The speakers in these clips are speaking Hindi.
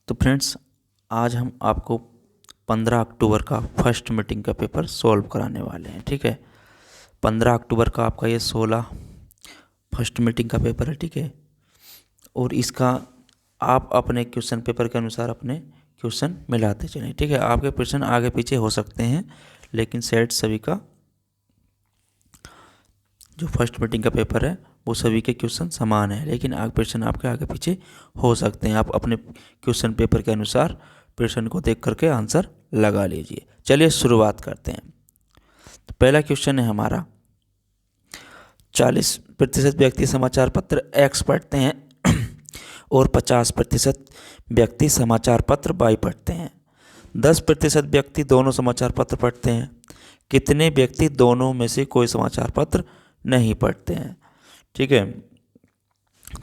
तो फ्रेंड्स, आज हम आपको 15 अक्टूबर का फर्स्ट मीटिंग का पेपर सॉल्व कराने वाले हैं। ठीक है, 15 अक्टूबर का आपका ये 16 फर्स्ट मीटिंग का पेपर है। ठीक है, और इसका आप अपने क्वेश्चन पेपर के अनुसार अपने क्वेश्चन मिलाते चलें। ठीक है, आपके क्वेश्चन आगे पीछे हो सकते हैं, लेकिन सेट सभी का जो फर्स्ट मीटिंग का पेपर है वो सभी के क्वेश्चन समान है, लेकिन क्वेश्चन आपके आगे पीछे हो सकते हैं। आप अपने क्वेश्चन पेपर के अनुसार क्वेश्चन को देख करके आंसर लगा लीजिए। चलिए शुरुआत करते हैं। तो पहला क्वेश्चन है हमारा, 40% व्यक्ति समाचार पत्र एक्स पढ़ते हैं और 50% व्यक्ति समाचार पत्र वाई पढ़ते हैं। 10% व्यक्ति दोनों समाचार पत्र पढ़ते हैं। कितने व्यक्ति दोनों में से कोई समाचार पत्र नहीं पढ़ते हैं? ठीक है,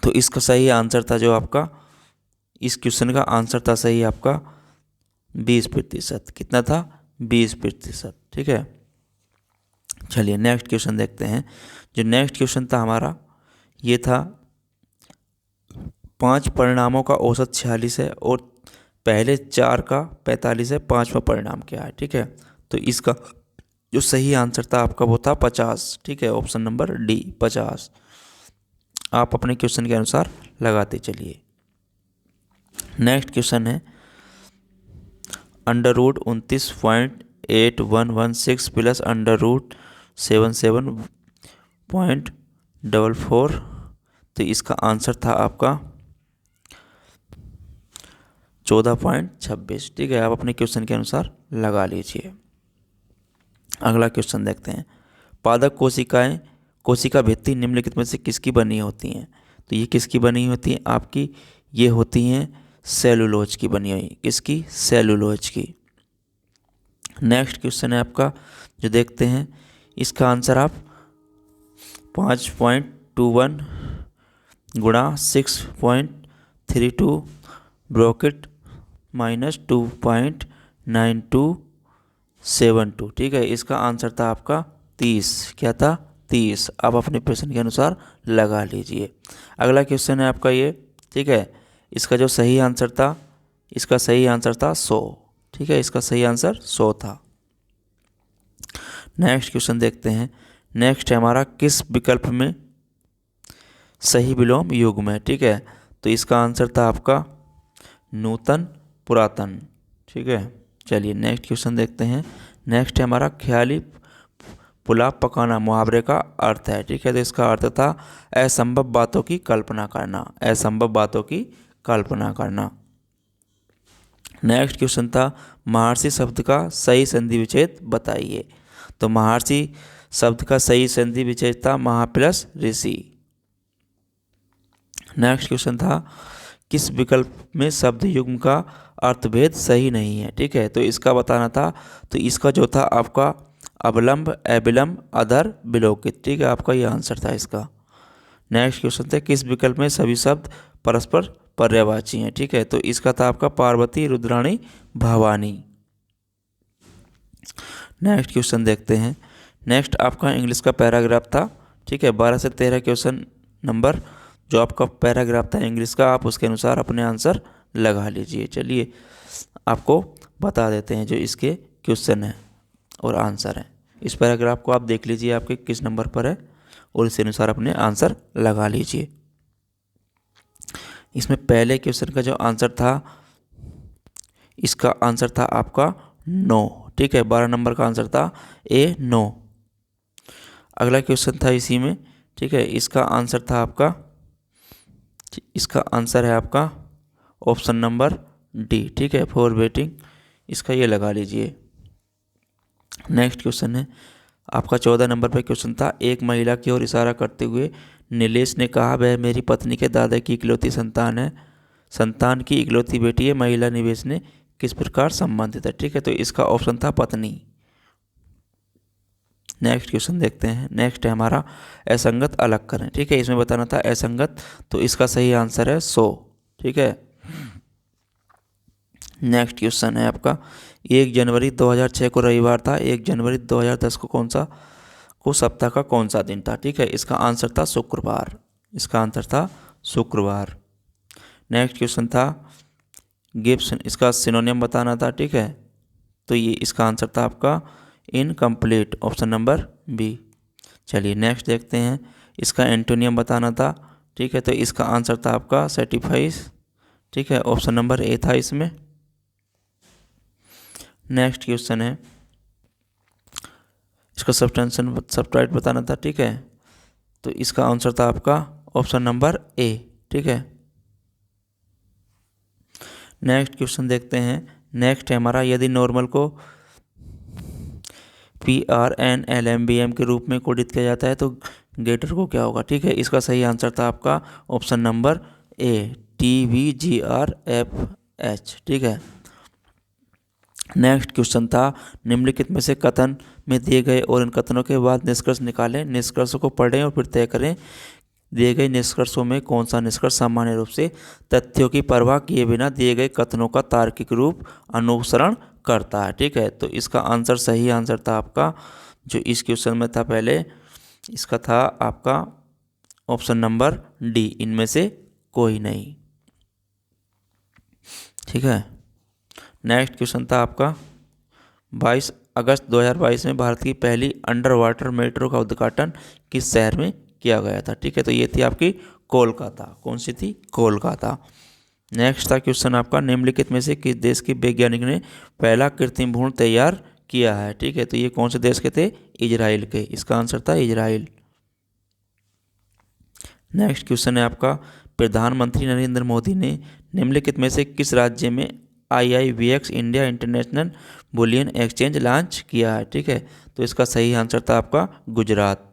तो इसका सही आंसर था जो आपका, इस क्वेश्चन का आंसर था सही आपका 20%। कितना था? 20%। ठीक है, चलिए नेक्स्ट क्वेश्चन देखते हैं। जो नेक्स्ट क्वेश्चन था हमारा, ये था 5 परिणामों का औसत 46 है और पहले 4 का 45 है। 5वां परिणाम क्या है? ठीक है, तो इसका जो सही आंसर था आपका वो था 50। ठीक है, ऑप्शन नंबर डी 50। आप अपने क्वेश्चन के अनुसार लगाते चलिए। नेक्स्ट क्वेश्चन है, √29.8116 प्लस √77.44। तो इसका आंसर था आपका 14.26। ठीक है, आप अपने क्वेश्चन के अनुसार लगा लीजिए। अगला क्वेश्चन देखते हैं, पादप कोशिका भित्ति निम्नलिखित में से किसकी बनी होती हैं? तो ये किसकी बनी होती हैं आपकी? ये होती हैं सेलुलोज की बनी हुई। किसकी? सेलुलोज की। नेक्स्ट क्वेश्चन है आपका, जो देखते हैं इसका आंसर आप 5.21 गुणा 6.32 ब्रैकेट -2.9272। ठीक है, इसका आंसर था आपका 30। क्या था? 30। आप अपने प्रश्न के अनुसार लगा लीजिए। अगला क्वेश्चन है आपका ये। ठीक है, इसका जो सही आंसर था, इसका सही आंसर था 100। ठीक है, इसका सही आंसर 100 था। नेक्स्ट क्वेश्चन देखते हैं। नेक्स्ट है हमारा, किस विकल्प में सही विलोम युग्म है? ठीक है, तो इसका आंसर था आपका नूतन पुरातन। ठीक है, चलिए नेक्स्ट क्वेश्चन देखते हैं। नेक्स्ट है हमारा, ख्याली पुलाव पकाना मुहावरे का अर्थ है। ठीक है, तो इसका अर्थ था असंभव बातों की कल्पना करना। असंभव बातों की कल्पना करना। नेक्स्ट क्वेश्चन था, महर्षि शब्द का सही संधि विच्छेद बताइए। तो महर्षि शब्द का सही संधि विच्छेद था महा प्लस ऋषि। नेक्स्ट क्वेश्चन था, किस विकल्प में शब्द युग्म का अर्थभेद सही नहीं है? ठीक है, तो इसका बताना था। तो इसका जो था आपका अवलंब, अविलंब, अधर, विलोकित। ठीक है, आपका ये आंसर था इसका। नेक्स्ट क्वेश्चन था, किस विकल्प में सभी शब्द परस्पर पर्यायवाची हैं? ठीक है, तो इसका था आपका पार्वती, रुद्राणी, भवानी। नेक्स्ट क्वेश्चन देखते हैं। नेक्स्ट आपका इंग्लिश का पैराग्राफ था। ठीक है, 12 से 13 क्वेश्चन नंबर जो आपका पैराग्राफ था इंग्लिश का, आप उसके अनुसार अपने आंसर लगा लीजिए। चलिए आपको बता देते हैं जो इसके क्वेश्चन हैं और आंसर हैं। इस पैराग्राफ को आप देख लीजिए आपके किस नंबर पर है, और इस अनुसार अपने आंसर लगा लीजिए। इसमें पहले क्वेश्चन का जो आंसर था, इसका आंसर था आपका 9। ठीक है, 12 नंबर का आंसर था ए 9। अगला क्वेश्चन था इसी में। ठीक है, इसका आंसर था आपका, इसका आंसर है आपका ऑप्शन नंबर डी। ठीक है, फॉर वेटिंग, इसका ये लगा लीजिए। नेक्स्ट क्वेश्चन है आपका 14 नंबर पर क्वेश्चन था, एक महिला की ओर इशारा करते हुए नीलेश ने कहा, वह मेरी पत्नी के दादा की इकलौती संतान है, संतान की इकलौती बेटी है। महिला निवेश ने किस प्रकार संबंधित है? ठीक है, तो इसका ऑप्शन था पत्नी। नेक्स्ट क्वेश्चन देखते हैं। नेक्स्ट है हमारा, असंगत अलग करें। ठीक है, इसमें बताना था असंगत, तो इसका सही आंसर है 100। ठीक है, नेक्स्ट क्वेश्चन है आपका, 1 जनवरी 2006 को रविवार था। 1 जनवरी 2010 को सप्ताह का कौन सा दिन था? ठीक है, इसका आंसर था शुक्रवार। इसका आंसर था शुक्रवार। नेक्स्ट क्वेश्चन था, गिब्स, इसका सिनोनिम बताना था, ठीक है। तो ये इसका आंसर था आपका इनकम्प्लीट, ऑप्शन नंबर बी। चलिए नेक्स्ट देखते हैं, इसका एंटोनियम बताना था, ठीक है। तो इसका आंसर था आपका सेटिफाइस, ठीक है, ऑप्शन नंबर ए था इसमें। नेक्स्ट क्वेश्चन है, इसका सब्सटेंशन सब्सट्रैट बताना था, ठीक है। तो इसका आंसर था आपका ऑप्शन नंबर ए, ठीक है। नेक्स्ट क्वेश्चन देखते हैं, नेक्स्ट है हमारा, यदि नॉर्मल को PRNLMBM के रूप में कोडित किया जाता है तो गेटर को क्या होगा, ठीक है। इसका सही आंसर था आपका ऑप्शन नंबर ए, TVGRFH, ठीक है। नेक्स्ट क्वेश्चन था, निम्नलिखित में से कथन में दिए गए और इन कथनों के बाद निष्कर्ष निकालें, निष्कर्षों को पढ़ें और फिर तय करें। दिए गए निष्कर्षों में कौन सा निष्कर्ष सामान्य रूप से तथ्यों की परवाह किए बिना दिए गए कथनों का तार्किक रूप अनुसरण करता है, ठीक है। तो इसका आंसर, सही आंसर था आपका जो इस क्वेश्चन में था पहले, इसका था आपका ऑप्शन नंबर डी, इनमें से कोई नहीं, ठीक है। नेक्स्ट क्वेश्चन था आपका, 22 अगस्त 2022 में भारत की पहली अंडर वाटर मेट्रो का उद्घाटन किस शहर में किया गया था, ठीक है। तो ये थी आपकी कोलकाता, कौन सी थी, कोलकाता। नेक्स्ट था क्वेश्चन आपका, निम्नलिखित में से किस देश के वैज्ञानिक ने पहला कृत्रिम भ्रूण तैयार किया है, ठीक है। तो ये कौन से देश के थे, इजराइल के, इसका आंसर था इजराइल। नेक्स्ट क्वेश्चन है आपका, प्रधानमंत्री नरेंद्र मोदी ने निम्नलिखित में से किस राज्य में IIVX India international bullion exchange launch किया है, ठीक है। तो इसका सही आंसर था आपका गुजरात।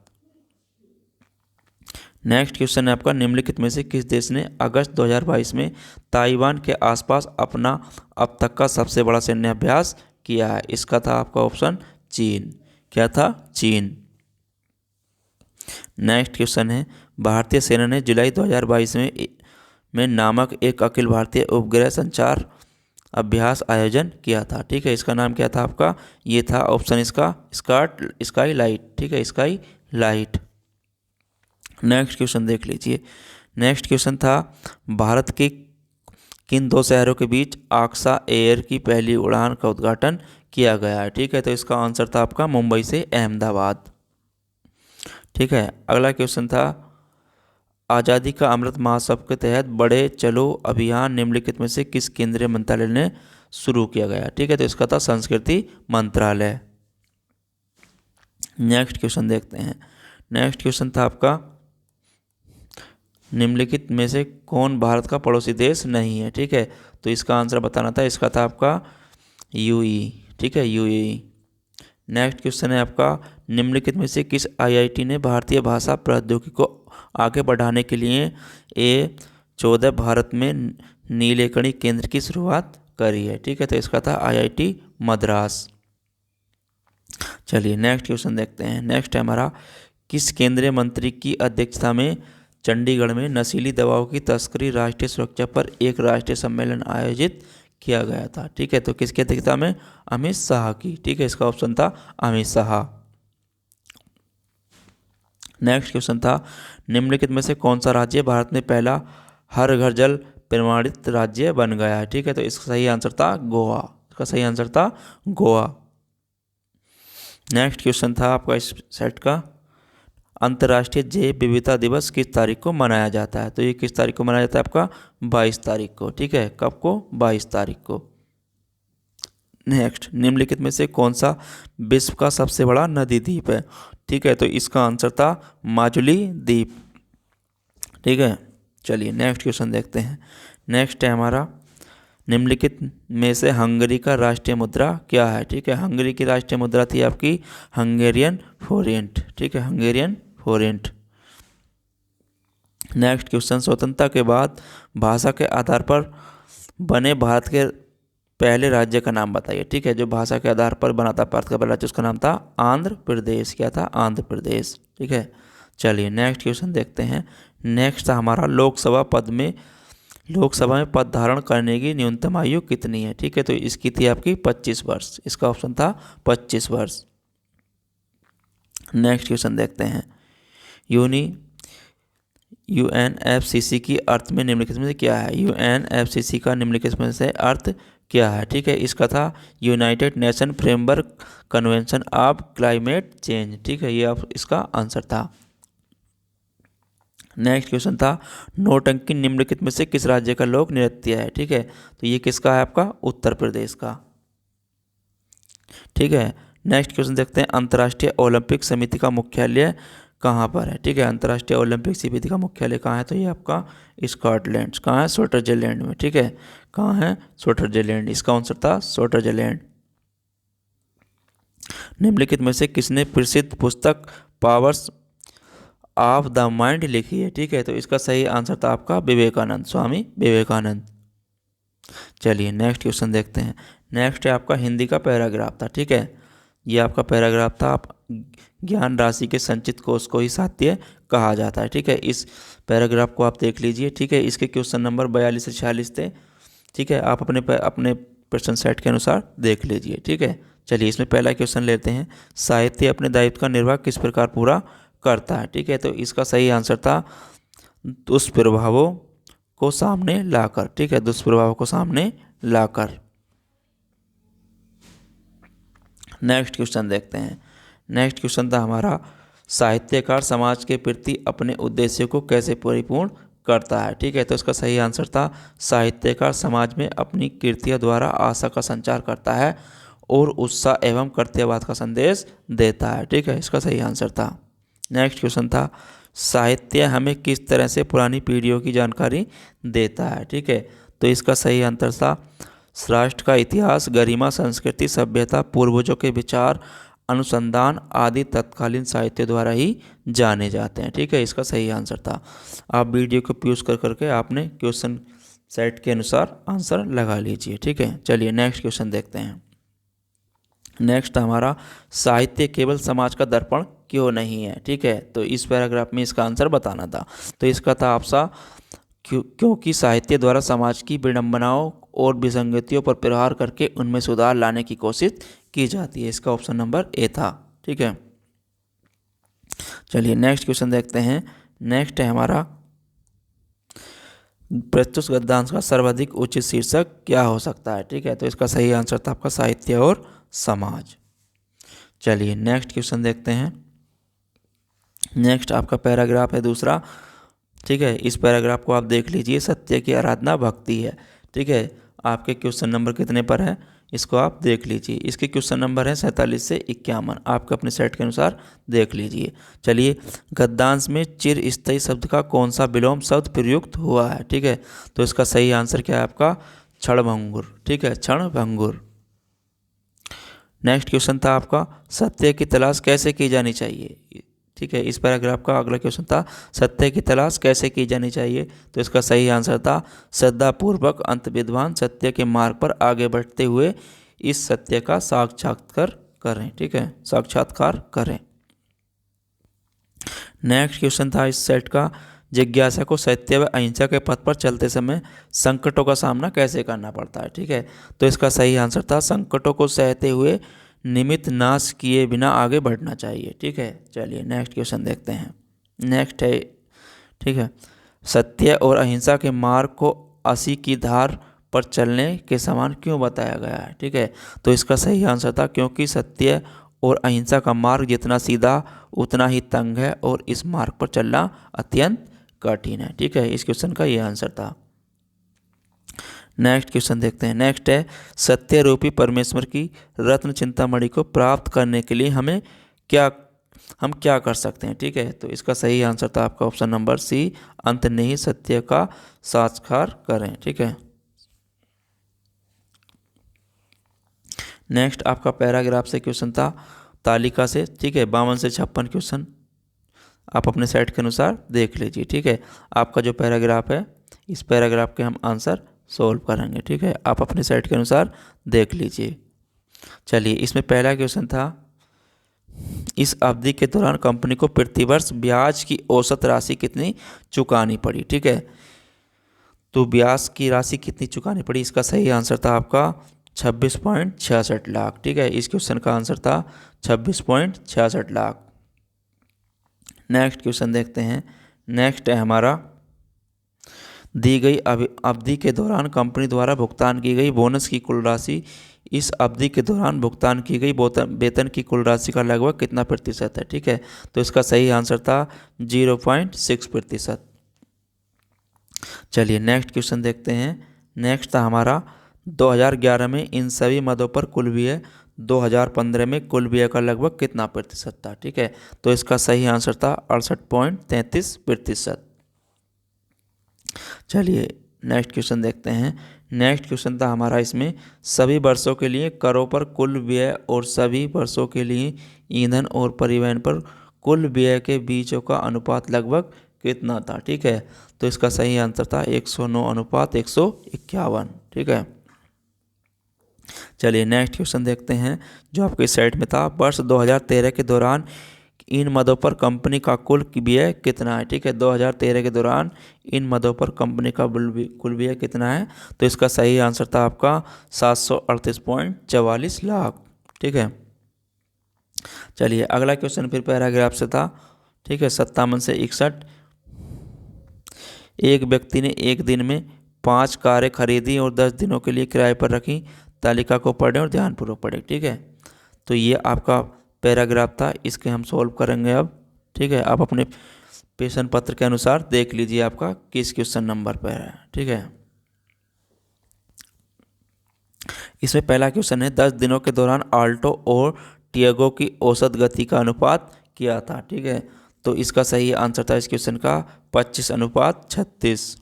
नेक्स्ट क्वेश्चन है आपका, निम्नलिखित में से किस देश ने अगस्त 2022 में ताइवान के आसपास अपना अब तक का सबसे बड़ा सैन्य अभ्यास किया है, इसका था आपका ऑप्शन चीन, क्या था, चीन। नेक्स्ट क्वेश्चन है, भारतीय सेना ने जुलाई 2022 में नामक एक अखिल भारतीय उपग्रह संचार अभ्यास आयोजन किया था, ठीक है। इसका नाम क्या था आपका, ये था ऑप्शन इसका स्काई लाइट, ठीक है, स्काई लाइट। नेक्स्ट क्वेश्चन देख लीजिए, नेक्स्ट क्वेश्चन था, भारत के किन दो शहरों के बीच आक्सा एयर की पहली उड़ान का उद्घाटन किया गया है, ठीक है। तो इसका आंसर था आपका मुंबई से अहमदाबाद, ठीक है। अगला क्वेश्चन था, आज़ादी का अमृत महोत्सव के तहत बड़े चलो अभियान निम्नलिखित में से किस केंद्रीय मंत्रालय ने शुरू किया गया, ठीक है। तो इसका था संस्कृति मंत्रालय। नेक्स्ट क्वेश्चन देखते हैं, नेक्स्ट क्वेश्चन था आपका, निम्नलिखित में से कौन भारत का पड़ोसी देश नहीं है, ठीक है। तो इसका आंसर बताना था, इसका था आपका UAE, ठीक है, UAE। नेक्स्ट क्वेश्चन है आपका, निम्नलिखित में से किस IIT ने भारतीय भाषा प्रौद्योगिकी को आगे बढ़ाने के लिए A14 भारत में नीलेकणी केंद्र की शुरुआत करी है, ठीक है। तो इसका था IIT मद्रास। चलिए नेक्स्ट क्वेश्चन देखते हैं, नेक्स्ट है हमारा, किस केंद्रीय मंत्री की अध्यक्षता में चंडीगढ़ में नशीली दवाओं की तस्करी राष्ट्रीय सुरक्षा पर एक राष्ट्रीय सम्मेलन आयोजित किया गया था, ठीक है। तो किसकी अध्यक्षता में, अमित शाह की, ठीक है। इसका ऑप्शन था अमित शाह। नेक्स्ट क्वेश्चन था, निम्नलिखित में से कौन सा राज्य भारत में पहला हर घर जल प्रमाणित राज्य बन गया है, ठीक है। तो इसका सही आंसर था गोवा, इसका सही आंसर था गोवा। नेक्स्ट क्वेश्चन था आपका इस सेट का, अंतर्राष्ट्रीय जैव विविधता दिवस किस तारीख को मनाया जाता है, तो ये किस तारीख को मनाया जाता है आपका 22 तारीख को, ठीक है। कब को, 22 तारीख को। नेक्स्ट, निम्नलिखित में से कौन सा विश्व का सबसे बड़ा नदी द्वीप है, ठीक है। तो इसका आंसर था माजुली द्वीप, ठीक है। चलिए नेक्स्ट क्वेश्चन देखते हैं, नेक्स्ट है हमारा, निम्नलिखित में से हंगरी का राष्ट्रीय मुद्रा क्या है, ठीक है। हंगरी की राष्ट्रीय मुद्रा थी आपकी हंगेरियन फोरेंट, ठीक है, हंगेरियन फोरेंट। नेक्स्ट क्वेश्चन, स्वतंत्रता के बाद भाषा के आधार पर बने भारत के पहले राज्य का नाम बताइए, ठीक है। जो भाषा के आधार पर बना था भारत का पहला राज्य, उसका नाम था आंध्र प्रदेश, क्या था, आंध्र प्रदेश, ठीक है। चलिए नेक्स्ट क्वेश्चन देखते हैं, नेक्स्ट था हमारा, लोकसभा में पद धारण करने की न्यूनतम आयु कितनी है, ठीक है। तो इसकी थी आपकी 25 वर्ष, इसका ऑप्शन था 25 वर्ष। नेक्स्ट क्वेश्चन देखते हैं, यूएनएफसीसी की अर्थ में निम्नलिखित में से क्या है? यूएनएफसीसी का निम्नलिखित में से अर्थ क्या है? ठीक है, इसका था United nation framework convention of climate change. ठीक है, ये अब इसका आंसर था। नेक्स्ट क्वेश्चन था नौटंकी निम्नलिखित में से किस राज्य का लोक नृत्य है? ठीक है, तो ये किसका है? आपका उत्तर प्रदेश का। ठीक है, नेक्स्ट क्वेश्चन देखते हैं अंतर्राष्ट्रीय ओलंपिक समिति का मुख्यालय कहाँ पर है? ठीक है, अंतर्राष्ट्रीय ओलंपिक समिति का मुख्यालय कहाँ है? तो ये आपका स्कॉटलैंड। कहाँ है? स्विट्जरलैंड में। ठीक है, कहाँ है? स्विट्जरलैंड। इसका आंसर था स्विट्जरलैंड। निम्नलिखित में से किसने प्रसिद्ध पुस्तक पावर्स ऑफ द माइंड लिखी है? ठीक है, तो इसका सही आंसर था आपका विवेकानंद, स्वामी विवेकानंद। चलिए नेक्स्ट क्वेश्चन देखते हैं। नेक्स्ट है आपका हिंदी का पैराग्राफ था। ठीक है, ये आपका पैराग्राफ था। आप ज्ञान राशि के संचित कोष को ही साहित्य कहा जाता है। ठीक है, इस पैराग्राफ को आप देख लीजिए। ठीक है, इसके क्वेश्चन नंबर 42 से 46 थे। ठीक है, आप अपने प्रश्न सेट के अनुसार देख लीजिए। ठीक है, चलिए इसमें पहला क्वेश्चन लेते हैं। साहित्य अपने दायित्व का निर्वाह किस प्रकार पूरा करता है? ठीक है, तो इसका सही आंसर था दुष्प्रभावों को सामने लाकर। ठीक है, दुष्प्रभावों को सामने लाकर। नेक्स्ट क्वेश्चन देखते हैं। नेक्स्ट क्वेश्चन था हमारा साहित्यकार समाज के प्रति अपने उद्देश्य को कैसे परिपूर्ण करता है? ठीक है, तो इसका सही आंसर था साहित्यकार समाज में अपनी कृतियों द्वारा आशा का संचार करता है और उत्साह एवं कर्तव्यवाद का संदेश देता है। ठीक है, इसका सही आंसर था। नेक्स्ट क्वेश्चन था साहित्य हमें किस तरह से पुरानी पीढ़ियों की जानकारी देता है? ठीक है, तो इसका सही आंसर था राष्ट्र का इतिहास, गरिमा, संस्कृति, सभ्यता, पूर्वजों के विचार, अनुसंधान आदि तत्कालीन साहित्य द्वारा ही जाने जाते हैं। ठीक है, इसका सही आंसर था। आप वीडियो को पॉज कर करके आपने क्वेश्चन सेट के अनुसार आंसर लगा लीजिए। ठीक है, चलिए नेक्स्ट क्वेश्चन देखते हैं। नेक्स्ट हमारा साहित्य केवल समाज का दर्पण क्यों नहीं है? ठीक है, तो इस पैराग्राफ में इसका आंसर बताना था। तो इसका था आपसा क्योंकि साहित्य द्वारा समाज की विडंबनाओं और विसंगतियों पर प्रहार करके उनमें सुधार लाने की कोशिश की जाती है। इसका ऑप्शन नंबर ए था। ठीक है, चलिए नेक्स्ट क्वेश्चन देखते हैं। नेक्स्ट है हमारा प्रस्तुत गद्यांश का सर्वाधिक उचित शीर्षक क्या हो सकता है? ठीक है, तो इसका सही आंसर था आपका साहित्य और समाज। चलिए नेक्स्ट क्वेश्चन देखते हैं। नेक्स्ट आपका पैराग्राफ है दूसरा। ठीक है, इस पैराग्राफ को आप देख लीजिए। सत्य की आराधना भक्ति है। ठीक है, आपके क्वेश्चन नंबर कितने पर है इसको आप देख लीजिए। इसके क्वेश्चन नंबर है 47 से 51। आपके अपने सेट के अनुसार देख लीजिए। चलिए गद्यांश में चिर स्थायी शब्द का कौन सा विलोम शब्द प्रयुक्त हुआ है? ठीक है, तो इसका सही आंसर क्या है आपका क्षणभंगुर। ठीक है, क्षणभंगुर। नेक्स्ट क्वेश्चन था आपका सत्य की तलाश कैसे की जानी चाहिए? ठीक है, इस पैराग्राफ का अगला क्वेश्चन था सत्य की तलाश कैसे की जानी चाहिए? तो इसका सही आंसर था श्रद्धापूर्वक अंत विद्वान सत्य के मार्ग पर आगे बढ़ते हुए इस सत्य का साक्षात्कार करें। ठीक है, साक्षात्कार करें। नेक्स्ट क्वेश्चन था इस सेट का जिज्ञासा को सत्य व अहिंसा के पथ पर चलते समय संकटों का सामना कैसे करना पड़ता है? ठीक है, तो इसका सही आंसर था संकटों को सहते हुए निमित्त नाश किए बिना आगे बढ़ना चाहिए। ठीक है, चलिए नेक्स्ट क्वेश्चन देखते हैं। नेक्स्ट है ठीक है सत्य और अहिंसा के मार्ग को अस्सी की धार पर चलने के समान क्यों बताया गया है? ठीक है, तो इसका सही आंसर था क्योंकि सत्य और अहिंसा का मार्ग जितना सीधा उतना ही तंग है और इस मार्ग पर चलना अत्यंत कठिन है। ठीक है, इस क्वेश्चन का ये आंसर था। नेक्स्ट क्वेश्चन देखते हैं। नेक्स्ट है सत्य रूपी परमेश्वर की रत्न चिंतामणि को प्राप्त करने के लिए हम क्या कर सकते हैं? ठीक है, तो इसका सही आंसर था आपका ऑप्शन नंबर सी अंतर्निहित सत्य का साक्षात्कार करें। ठीक है, नेक्स्ट आपका पैराग्राफ से क्वेश्चन था तालिका से। ठीक है, 52 से 56 क्वेश्चन आप अपने सेट के अनुसार देख लीजिए। ठीक है, आपका जो पैराग्राफ है इस पैराग्राफ के हम आंसर सोल्व करेंगे। ठीक है, आप अपने सेट के अनुसार देख लीजिए। चलिए इसमें पहला क्वेश्चन था इस अवधि के दौरान कंपनी को प्रतिवर्ष ब्याज की औसत राशि कितनी चुकानी पड़ी? ठीक है, तो ब्याज की राशि कितनी चुकानी पड़ी? इसका सही आंसर था आपका 26.66 लाख। ठीक है, इस क्वेश्चन का आंसर था 26.66 लाख। नेक्स्ट क्वेश्चन देखते हैं। नेक्स्ट है हमारा, दी गई अवधि के दौरान कंपनी द्वारा भुगतान की गई बोनस की कुल राशि इस अवधि के दौरान भुगतान की गई वेतन की कुल राशि का लगभग कितना प्रतिशत है। ठीक है, तो इसका सही आंसर था 0.6%। चलिए नेक्स्ट क्वेश्चन देखते हैं। नेक्स्ट था हमारा, 2011 में इन सभी मदों पर कुल व्यय 2015 में कुल व्यय का लगभग कितना प्रतिशत था। ठीक है, तो इसका सही आंसर था 68.33%। चलिए नेक्स्ट क्वेश्चन देखते हैं। नेक्स्ट क्वेश्चन था हमारा, इसमें सभी वर्षों के लिए करों पर कुल व्यय और सभी वर्षों के लिए ईंधन और परिवहन पर कुल व्यय के बीचों का अनुपात लगभग कितना था। ठीक है, तो इसका सही आंसर था 109:151। ठीक है, चलिए नेक्स्ट क्वेश्चन देखते हैं जो आपके साइड में था। वर्ष 2013 के दौरान इन मदों पर कंपनी का कुल व्यय कितना है। ठीक है, 2013 के दौरान इन मदों पर कंपनी का कुल व्यय कितना है, तो इसका सही आंसर था आपका 738.44 लाख। ठीक है, चलिए अगला क्वेश्चन फिर पैराग्राफ से था। ठीक है, 57 से 61। एक व्यक्ति ने एक दिन में 5 कारें खरीदी और 10 दिनों के लिए किराए पर रखी। तालिका को पढ़ें और ध्यानपूर्वक पढ़ें। ठीक है, तो ये आपका पैराग्राफ था, इसके हम सॉल्व करेंगे अब। ठीक है, आप अपने प्रश्न पत्र के अनुसार देख लीजिए आपका किस क्वेश्चन नंबर पर है। ठीक है, इसमें पहला क्वेश्चन है, 10 दिनों के दौरान आल्टो और टियागो की औसत गति का अनुपात क्या था। ठीक है, तो इसका सही आंसर था इस क्वेश्चन का 25:36।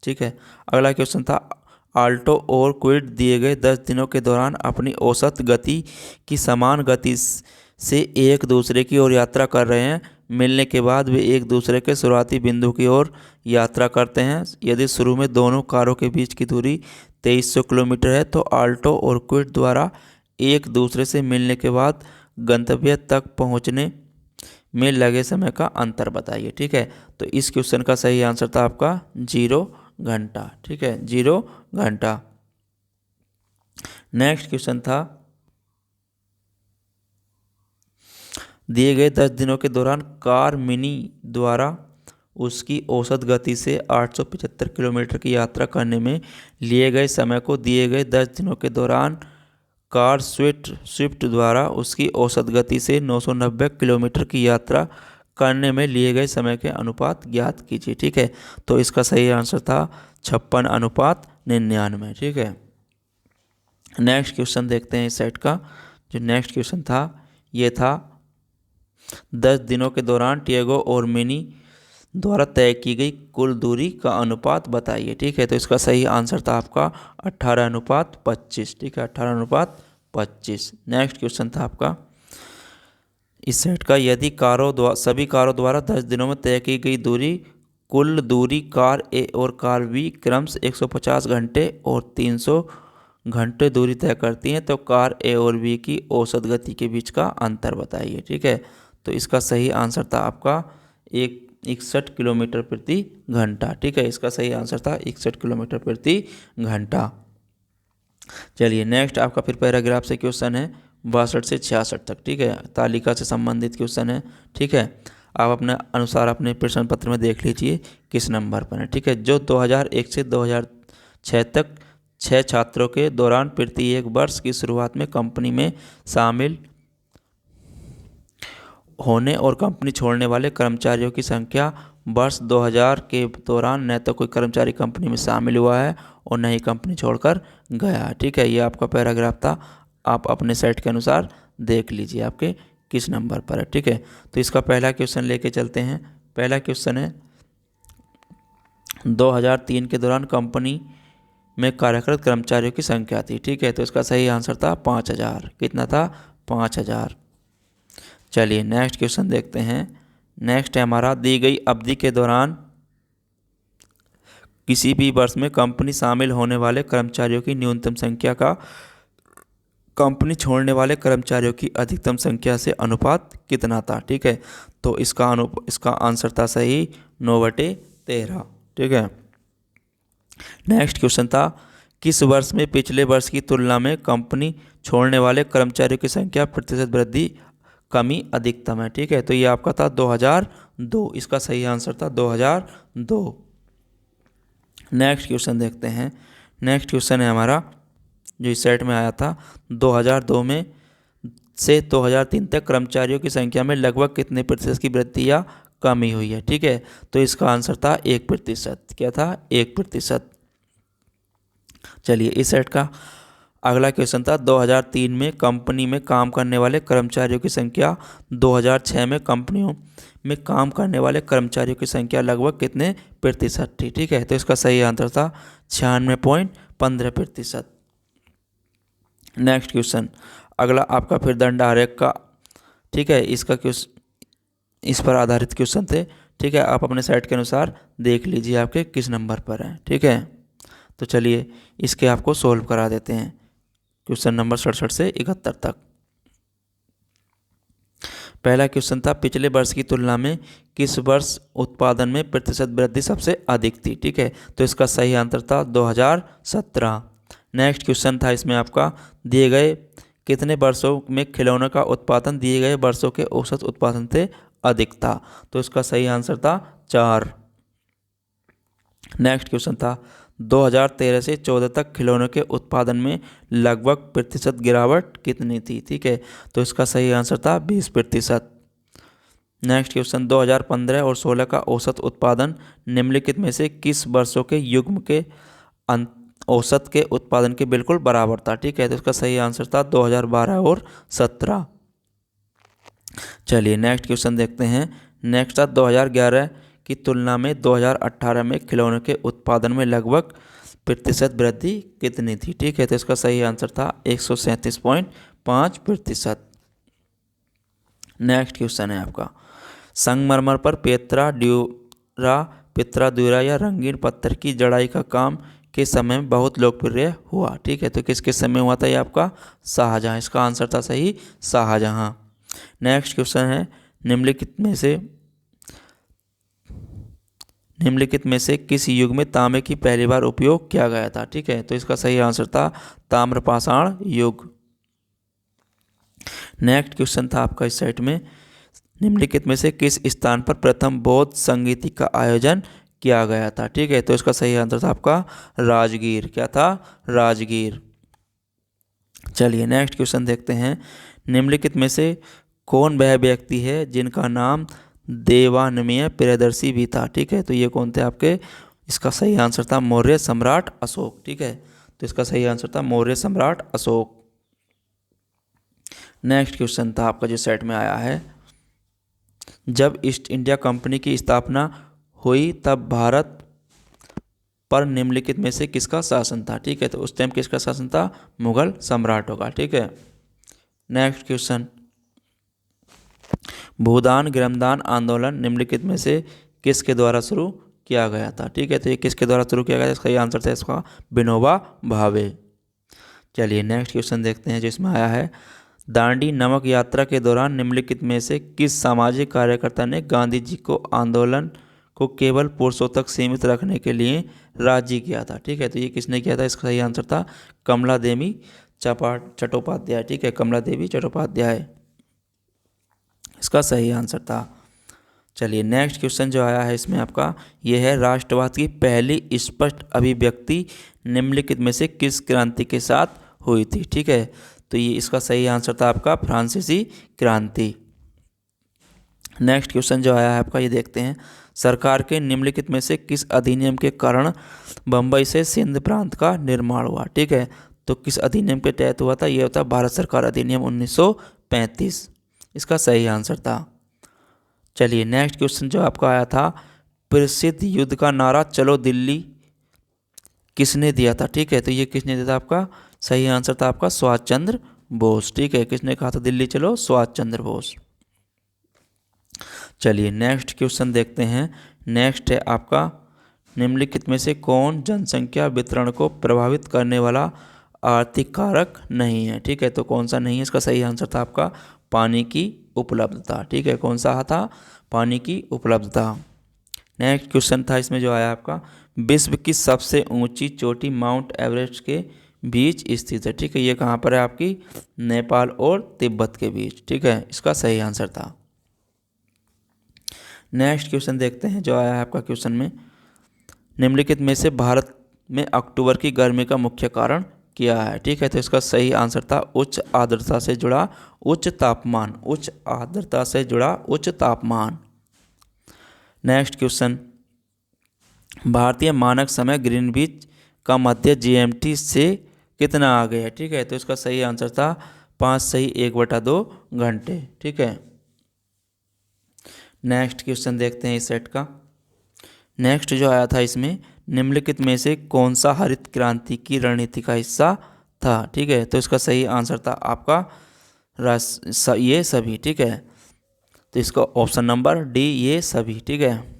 ठीक है, अगला क्वेश्चन था, आल्टो और क्विड दिए गए 10 दिनों के दौरान अपनी औसत गति की समान गति से एक दूसरे की ओर यात्रा कर रहे हैं। मिलने के बाद वे एक दूसरे के शुरुआती बिंदु की ओर यात्रा करते हैं। यदि शुरू में दोनों कारों के बीच की दूरी 2300 किलोमीटर है तो आल्टो और क्विड द्वारा एक दूसरे से मिलने के बाद गंतव्य तक पहुंचने में लगे समय का अंतर बताइए। ठीक है, तो इस क्वेश्चन का सही आंसर था आपका 0 घंटा। ठीक है, 0 घंटा। नेक्स्ट क्वेश्चन था, दिए गए 10 दिनों के दौरान कार मिनी द्वारा उसकी औसत गति से 875 किलोमीटर की यात्रा करने में लिए गए समय को दिए गए 10 दिनों के दौरान कार स्विफ्ट द्वारा उसकी औसत गति से 990 किलोमीटर की यात्रा करने में लिए गए समय के अनुपात ज्ञात कीजिए। ठीक है, तो इसका सही आंसर था 56:99। ठीक है, नेक्स्ट क्वेश्चन देखते हैं इस सेट का। जो नेक्स्ट क्वेश्चन था ये था, 10 दिनों के दौरान टियागो और मिनी द्वारा तय की गई कुल दूरी का अनुपात बताइए। ठीक है, तो इसका सही आंसर था आपका 18:25। ठीक है, 18:25। नेक्स्ट क्वेश्चन था आपका इस सेट का, यदि सभी कारों द्वारा 10 दिनों में तय की गई दूरी कुल दूरी कार ए और कार बी क्रमशः 150 घंटे और 300 घंटे दूरी तय करती हैं तो कार ए और बी की औसत गति के बीच का अंतर बताइए। ठीक है, तो इसका सही आंसर था आपका 61 किलोमीटर प्रति घंटा। ठीक है, इसका सही आंसर था 61 किलोमीटर प्रति घंटा। चलिए नेक्स्ट आपका फिर पैराग्राफ से क्वेश्चन है 62 से 66 तक। ठीक है, तालिका से संबंधित क्वेश्चन है। ठीक है, आप अपने अनुसार अपने प्रश्न पत्र में देख लीजिए किस नंबर पर है। ठीक है, जो 2001 से 2006 तक 6 छात्रों के दौरान प्रत्येक वर्ष की शुरुआत में कंपनी में शामिल होने और कंपनी छोड़ने वाले कर्मचारियों की संख्या वर्ष 2000 के दौरान न तो कोई कर्मचारी कंपनी में शामिल हुआ है और न ही कंपनी छोड़कर गया है। ठीक है, ये आपका पैराग्राफ था, आप अपने सेट के अनुसार देख लीजिए आपके किस नंबर पर है। ठीक है, तो इसका पहला क्वेश्चन लेके चलते हैं। पहला क्वेश्चन है, 2003 के दौरान कंपनी में कार्यरत कर्मचारियों की संख्या थी। ठीक है, तो इसका सही आंसर था 5000। कितना था? 5000। चलिए नेक्स्ट क्वेश्चन देखते हैं। नेक्स्ट है हमारा, दी गई अवधि के दौरान किसी भी वर्ष में कंपनी शामिल होने वाले कर्मचारियों की न्यूनतम संख्या का कंपनी छोड़ने वाले कर्मचारियों की अधिकतम संख्या से अनुपात कितना था। ठीक है, तो इसका आंसर था सही 9/13। ठीक है, नेक्स्ट क्वेश्चन था, किस वर्ष में पिछले वर्ष की तुलना में कंपनी छोड़ने वाले कर्मचारियों की संख्या प्रतिशत वृद्धि कमी अधिकतम है। ठीक है, तो ये आपका था 2002, इसका सही आंसर था 2002। नेक्स्ट क्वेश्चन देखते हैं। नेक्स्ट क्वेश्चन है हमारा जो इस सेट में आया था, 2002 में से 2003 तक कर्मचारियों की संख्या में लगभग कितने प्रतिशत की वृद्धि या कमी हुई है। ठीक है, तो इसका आंसर था 1%। क्या था? 1%। चलिए इस सेट का अगला क्वेश्चन था, 2003 में कंपनी में काम करने वाले कर्मचारियों की संख्या 2006 में कंपनियों में काम करने वाले कर्मचारियों की संख्या लगभग कितने प्रतिशत थी। ठीक है, तो इसका सही आंसर था 96.15%। नेक्स्ट क्वेश्चन अगला आपका फिर दंड आरेख का, ठीक है, इसका क्वेश्चन इस पर आधारित क्वेश्चन थे। ठीक है, आप अपने सेट के अनुसार देख लीजिए आपके किस नंबर पर हैं। ठीक है, तो चलिए इसके आपको सोल्व करा देते हैं, क्वेश्चन नंबर 67 से 71 तक। पहला क्वेश्चन था, पिछले वर्ष की तुलना में किस वर्ष उत्पादन में प्रतिशत वृद्धि सबसे अधिक थी। ठीक है, तो इसका सही आंसर था 2017। नेक्स्ट क्वेश्चन था इसमें आपका, दिए गए कितने वर्षों में खिलौनों का उत्पादन दिए गए वर्षों के औसत उत्पादन से अधिक था। तो इसका सही आंसर था 4। नेक्स्ट क्वेश्चन था, 2013 से 14 तक खिलौनों के उत्पादन में लगभग प्रतिशत गिरावट कितनी थी। ठीक है, तो इसका सही आंसर था 20%। नेक्स्ट क्वेश्चन, 2015 और 16 का औसत उत्पादन निम्नलिखित में से किस वर्षों के युग्म के औसत के उत्पादन के बिल्कुल बराबर था। ठीक है, तो इसका सही आंसर था 2012 और 17। चलिए नेक्स्ट क्वेश्चन देखते हैं। नेक्स्ट था, 2011 की तुलना में 2018 में खिलौनों के उत्पादन में लगभग प्रतिशत वृद्धि कितनी थी। ठीक है, तो इसका सही आंसर था 137.5%। नेक्स्ट क्वेश्चन है आपका, संगमरमर पर पित्रा ड्यूरा या रंगीन पत्थर की जड़ाई का काम के समय में बहुत लोकप्रिय हुआ। ठीक है, तो किसके समय हुआ था? ये आपका शाहजहां। इसका आंसर था सही शाहजहां। नेक्स्ट क्वेश्चन है, निम्नलिखित में से किस युग में तांबे की पहली बार उपयोग किया गया था। ठीक है, तो इसका सही आंसर था ताम्रपाषाण युग। नेक्स्ट क्वेश्चन था आपका इस सेट में, निम्नलिखित में से किस स्थान पर प्रथम बौद्ध संगीति का आयोजन किया गया था। ठीक है, तो इसका सही आंसर था आपका राजगीर। क्या था? राजगीर। चलिए नेक्स्ट क्वेश्चन देखते हैं। निम्नलिखित में से कौन वह व्यक्ति है जिनका नाम देवानंद प्रियदर्शी भी था। ठीक है, तो ये कौन थे आपके? इसका सही आंसर था मौर्य सम्राट अशोक। ठीक है, तो इसका सही आंसर था मौर्य सम्राट अशोक। नेक्स्ट क्वेश्चन था आपका जो सेट में आया है, जब ईस्ट इंडिया कंपनी की स्थापना हुई तब भारत पर निम्नलिखित में से किसका शासन था। ठीक है, तो उस टाइम किसका शासन था? मुगल सम्राटों का। ठीक है, नेक्स्ट क्वेश्चन, भूदान ग्रामदान आंदोलन निम्नलिखित में से किसके द्वारा शुरू किया गया था। ठीक है, तो ये किसके द्वारा शुरू किया गया था? इसका ये आंसर था इसका विनोबा भावे। चलिए नेक्स्ट क्वेश्चन देखते हैं जो इसमें आया है, दांडी नमक यात्रा के दौरान निम्नलिखित में से किस सामाजिक कार्यकर्ता ने गांधी जी को आंदोलन को केवल पुरुषों तक सीमित रखने के लिए राजी किया था। ठीक है, तो ये किसने किया था? इसका सही आंसर था कमला देवी चट्टोपाध्याय। ठीक है, कमला देवी चट्टोपाध्याय इसका सही आंसर था। चलिए नेक्स्ट क्वेश्चन जो आया है इसमें आपका ये है, राष्ट्रवाद की पहली स्पष्ट अभिव्यक्ति निम्नलिखित में से किस क्रांति के साथ हुई थी। ठीक है, तो ये इसका सही आंसर था आपका फ्रांसीसी क्रांति। नेक्स्ट क्वेश्चन जो आया है आपका ये देखते हैं, सरकार के निम्नलिखित में से किस अधिनियम के कारण बम्बई से सिंध प्रांत का निर्माण हुआ। ठीक है, तो किस अधिनियम के तहत हुआ था? ये होता भारत सरकार अधिनियम 1935। इसका सही आंसर था। चलिए नेक्स्ट क्वेश्चन जो आपका आया था, प्रसिद्ध युद्ध का नारा चलो दिल्ली किसने दिया था। ठीक है, तो ये किसने दिया था? आपका सही आंसर था आपका सुभाष चंद्र बोस। ठीक है, किसने कहा था दिल्ली चलो? सुभाष चंद्र बोस। चलिए नेक्स्ट क्वेश्चन देखते हैं। नेक्स्ट है आपका, निम्नलिखित में से कौन जनसंख्या वितरण को प्रभावित करने वाला आर्थिक कारक नहीं है। ठीक है, तो कौन सा नहीं है? इसका सही आंसर था आपका पानी की उपलब्धता। ठीक है, कौन सा था? पानी की उपलब्धता। नेक्स्ट क्वेश्चन था इसमें जो आया आपका, विश्व की सबसे ऊंची चोटी माउंट एवरेस्ट के बीच स्थित है। ठीक है, ये कहाँ पर है आपकी, नेपाल और तिब्बत के बीच। ठीक है, इसका सही आंसर था। नेक्स्ट क्वेश्चन देखते हैं जो आया है आपका क्वेश्चन में, निम्नलिखित में से भारत में अक्टूबर की गर्मी का मुख्य कारण क्या है। ठीक है, तो इसका सही आंसर था उच्च आर्द्रता से जुड़ा उच्च तापमान। उच्च आर्द्रता से जुड़ा उच्च तापमान। नेक्स्ट क्वेश्चन, भारतीय मानक समय ग्रीनविच का मध्य जीएमटी से कितना आगे है। ठीक है, तो इसका सही आंसर था 5 = 1/2 घंटे। ठीक है, नेक्स्ट क्वेश्चन देखते हैं इस सेट का। नेक्स्ट जो आया था इसमें, निम्नलिखित में से कौन सा हरित क्रांति की रणनीति का हिस्सा था। ठीक है, तो इसका सही आंसर था आपका ये सभी। ठीक है, तो इसका ऑप्शन नंबर डी, ये सभी। ठीक है,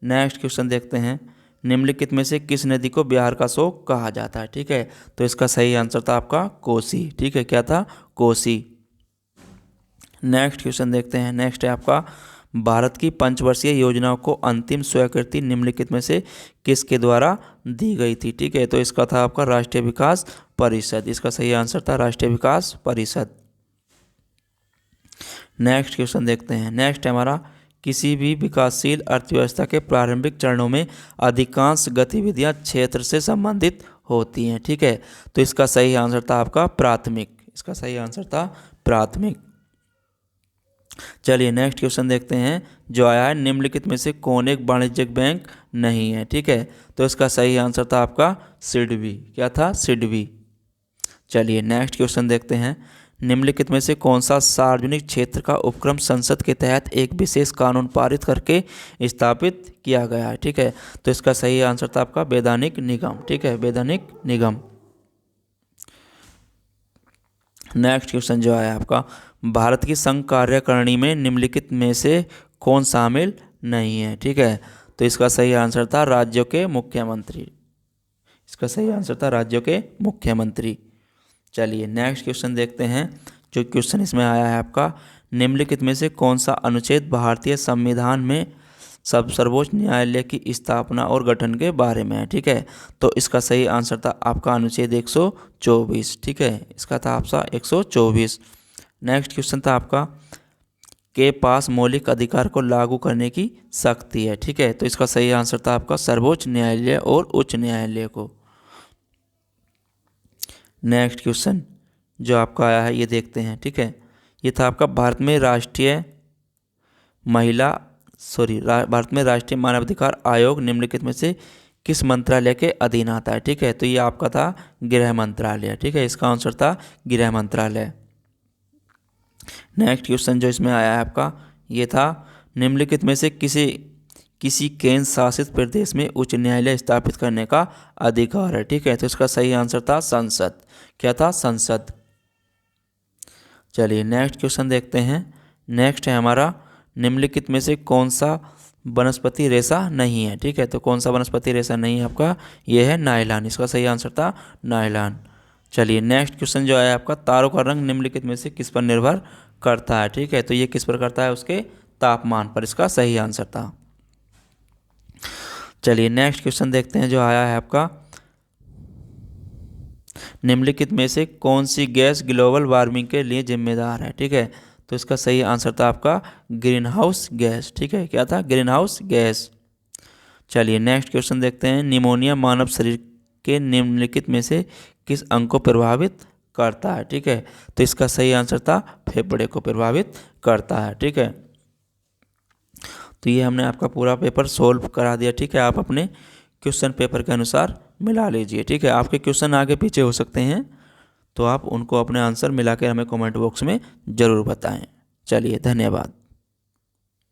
नेक्स्ट क्वेश्चन देखते हैं, निम्नलिखित में से किस नदी को बिहार का शोक कहा जाता है। ठीक है, तो इसका सही आंसर था आपका कोसी। ठीक है, क्या था, कोसी। नेक्स्ट क्वेश्चन देखते हैं। नेक्स्ट है आपका, भारत की पंचवर्षीय योजनाओं को अंतिम स्वीकृति निम्नलिखित में से किसके द्वारा दी गई थी। ठीक है, तो इसका था आपका राष्ट्रीय विकास परिषद। इसका सही आंसर था राष्ट्रीय विकास परिषद। नेक्स्ट क्वेश्चन देखते हैं। नेक्स्ट है हमारा, किसी भी विकासशील अर्थव्यवस्था के प्रारंभिक चरणों में अधिकांश गतिविधियां क्षेत्र से संबंधित होती हैं। ठीक है, तो इसका सही आंसर था आपका प्राथमिक। इसका सही आंसर था प्राथमिक। चलिए नेक्स्ट क्वेश्चन देखते हैं जो आया है, निम्नलिखित में से कौन एक वाणिज्यिक बैंक नहीं है। ठीक है, तो इसका सही आंसर था आपका सिडबी। क्या था, सिडबी। चलिए नेक्स्ट क्वेश्चन देखते हैं, निम्नलिखित में से कौन सा सार्वजनिक क्षेत्र का उपक्रम संसद के तहत एक विशेष कानून पारित करके स्थापित किया गया है। ठीक है, तो इसका सही आंसर था आपका वैधानिक निगम। ठीक है, वैधानिक निगम। नेक्स्ट क्वेश्चन जो है आपका, भारत की संघ कार्यकारिणी में निम्नलिखित में से कौन शामिल नहीं है। ठीक है, तो इसका सही आंसर था राज्यों के मुख्यमंत्री। इसका सही आंसर था राज्यों के मुख्यमंत्री। चलिए नेक्स्ट क्वेश्चन देखते हैं। जो क्वेश्चन इसमें आया है आपका, निम्नलिखित में से कौन सा अनुच्छेद भारतीय संविधान में सर्वोच्च न्यायालय की स्थापना और गठन के बारे में है। ठीक है, तो इसका सही आंसर था आपका अनुच्छेद 124। ठीक है, इसका था आपका 124। नेक्स्ट क्वेश्चन था आपका, के पास मौलिक अधिकार को लागू करने की शक्ति है। ठीक है, तो इसका सही आंसर था आपका सर्वोच्च न्यायालय और उच्च न्यायालय को। नेक्स्ट क्वेश्चन जो आपका आया है ये देखते हैं। ठीक है, ये था आपका, भारत में राष्ट्रीय मानवाधिकार आयोग निम्नलिखित में से किस मंत्रालय के अधीन आता है। ठीक है, तो ये आपका था गृह मंत्रालय। ठीक है, इसका आंसर था गृह मंत्रालय। नेक्स्ट क्वेश्चन जो इसमें आया है आपका, ये था, निम्नलिखित में से किसी केंद्र शासित प्रदेश में उच्च न्यायालय स्थापित करने का अधिकार है। ठीक है, तो इसका सही आंसर था संसद। क्या था, संसद। चलिए नेक्स्ट क्वेश्चन देखते हैं। नेक्स्ट है हमारा, निम्नलिखित में से कौन सा वनस्पति रेशा नहीं है। ठीक है, तो कौन सा वनस्पति रेशा नहीं है आपका, ये है नायलॉन। इसका सही आंसर था नायलॉन। चलिए नेक्स्ट क्वेश्चन जो है आपका, तारों का रंग निम्नलिखित में से किस पर निर्भर करता है। ठीक है, तो ये किस पर करता है, उसके तापमान पर। इसका सही आंसर था। चलिए नेक्स्ट क्वेश्चन देखते हैं जो आया है आपका, निम्नलिखित में से कौन सी गैस ग्लोबल वार्मिंग के लिए जिम्मेदार है। ठीक है, तो इसका सही आंसर था आपका ग्रीन हाउस गैस। ठीक है, क्या था, ग्रीन हाउस गैस। चलिए नेक्स्ट क्वेश्चन देखते हैं, निमोनिया मानव शरीर के निम्नलिखित में से किस अंग को प्रभावित करता है। ठीक है, तो इसका सही आंसर था फेफड़े को प्रभावित करता है। ठीक है, तो ये हमने आपका पूरा पेपर सोल्व करा दिया। ठीक है, आप अपने क्वेश्चन पेपर के अनुसार मिला लीजिए। ठीक है, आपके क्वेश्चन आगे पीछे हो सकते हैं, तो आप उनको अपने आंसर मिला के हमें कमेंट बॉक्स में ज़रूर बताएं। चलिए धन्यवाद।